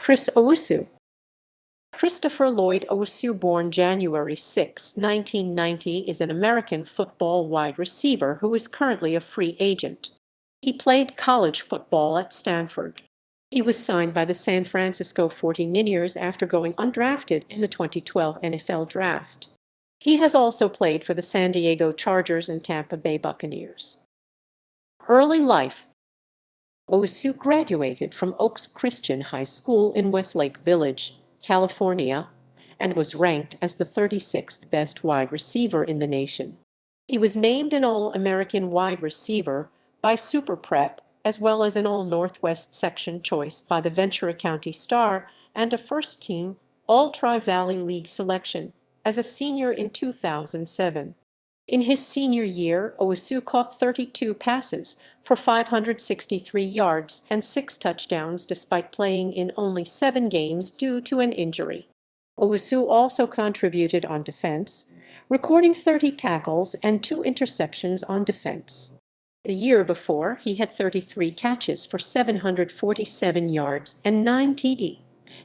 Chris Owusu. Christopher Lloyd Owusu, born January 6, 1990, is an American football wide receiver who is currently a free agent. He played college football at Stanford. He was signed by the San Francisco 49ers after going undrafted in the 2012 NFL Draft. He has also played for the San Diego Chargers and Tampa Bay Buccaneers. Early life. Owusu graduated from Oaks Christian High School in Westlake Village, California, and was ranked as the 36th best wide receiver in the nation. He was named an All-American wide receiver by Super Prep, as well as an All-Northwest section choice by the Ventura County Star, and a first-team All-Tri-Valley League selection as a senior in 2007. In his senior year, Owusu caught 32 passes for 563 yards and 6 touchdowns despite playing in only 7 games due to an injury. Owusu also contributed on defense, recording 30 tackles and 2 interceptions on defense. The year before, he had 33 catches for 747 yards and 9 TD,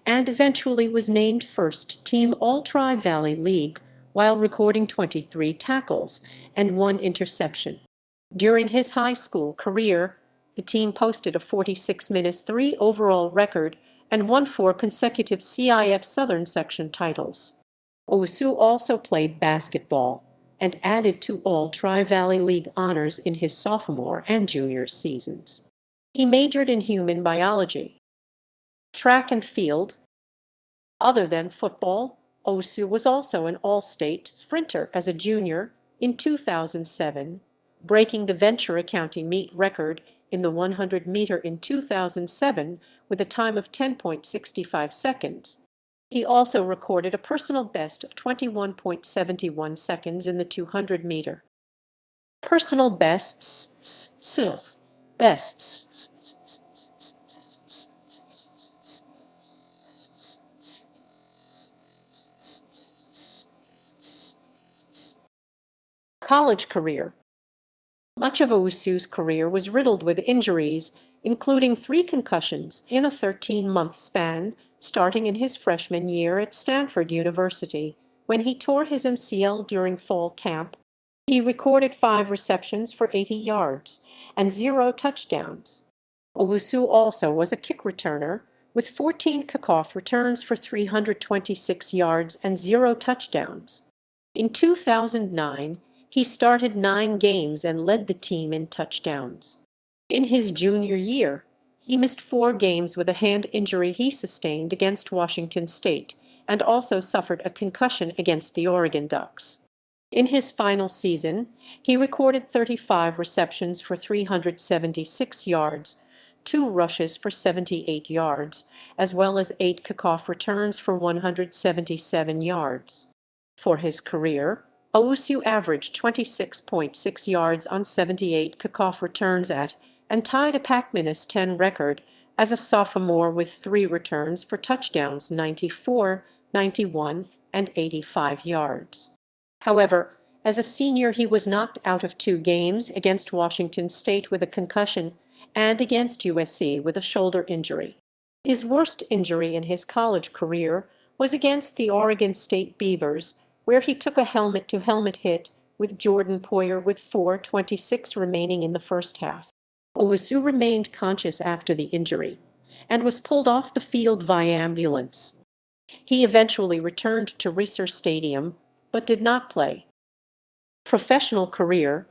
and eventually was named first-team All-Tri-Valley League while recording 23 tackles and 1 interception. During his high school career, the team posted a 46-3 overall record and won 4 consecutive CIF Southern Section titles. Owusu also played basketball and added 2 All-Tri-Valley League honors in his sophomore and junior seasons. He majored in human biology. Track and field. Other than football, Owusu was also an all-state sprinter as a junior in 2007, breaking the Ventura County meet record in the 100-meter in 2007 with a time of 10.65 seconds. He also recorded a personal best of 21.71 seconds in the 200-meter. Personal bests. College career. Much of Owusu's career was riddled with injuries, including 3 concussions in a 13-month span, starting in his freshman year at Stanford University, when he tore his MCL during fall camp. He recorded 5 receptions for 80 yards and 0 touchdowns. Owusu also was a kick returner, with 14 kickoff returns for 326 yards and 0 touchdowns. In 2009, he started 9 games and led the team in touchdowns. In his junior year, he missed 4 games with a hand injury he sustained against Washington State and also suffered a concussion against the Oregon Ducks. In his final season, he recorded 35 receptions for 376 yards, 2 rushes for 78 yards, as well as 8 kickoff returns for 177 yards. For his career, Owusu averaged 26.6 yards on 78 kickoff returns and tied a Pac-10 record as a sophomore with 3 returns for touchdowns 94, 91, and 85 yards. However, as a senior he was knocked out of 2 games against Washington State with a concussion and against USC with a shoulder injury. His worst injury in his college career was against the Oregon State Beavers, where he took a helmet-to-helmet hit with Jordan Poyer with 4:26 remaining in the first half. Owusu remained conscious after the injury and was pulled off the field via ambulance. He eventually returned to Reser Stadium, but did not play. Professional career.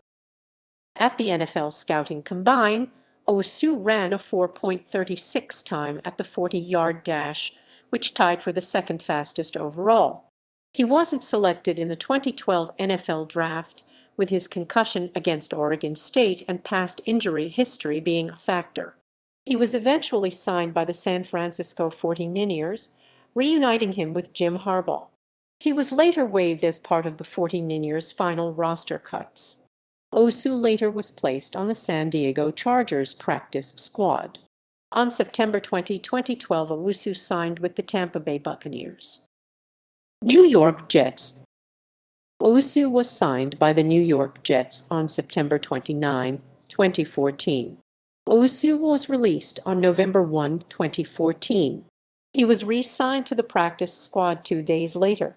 At the NFL Scouting Combine, Owusu ran a 4.36 time at the 40-yard dash, which tied for the second fastest overall. He wasn't selected in the 2012 NFL Draft, with his concussion against Oregon State and past injury history being a factor. He was eventually signed by the San Francisco 49ers, reuniting him with Jim Harbaugh. He was later waived as part of the 49ers' final roster cuts. Owusu later was placed on the San Diego Chargers practice squad. On September 20, 2012, Owusu signed with the Tampa Bay Buccaneers. New York Jets. Owusu was signed by the New York Jets on September 29, 2014. Owusu was released on November 1, 2014. He was re-signed to the practice squad 2 days later.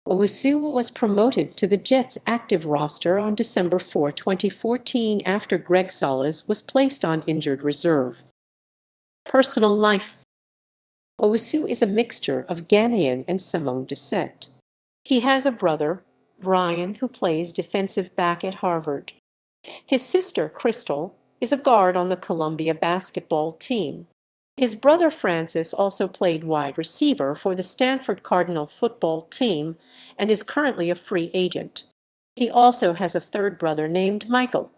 Owusu was promoted to the Jets' active roster on December 4, 2014 after Greg Solis was placed on injured reserve. Personal life. Owusu is a mixture of Ghanaian and Samoan descent. He has a brother, Brian, who plays defensive back at Harvard. His sister, Crystal, is a guard on the Columbia basketball team. His brother Francis also played wide receiver for the Stanford Cardinal football team and is currently a free agent. He also has a third brother named Michael.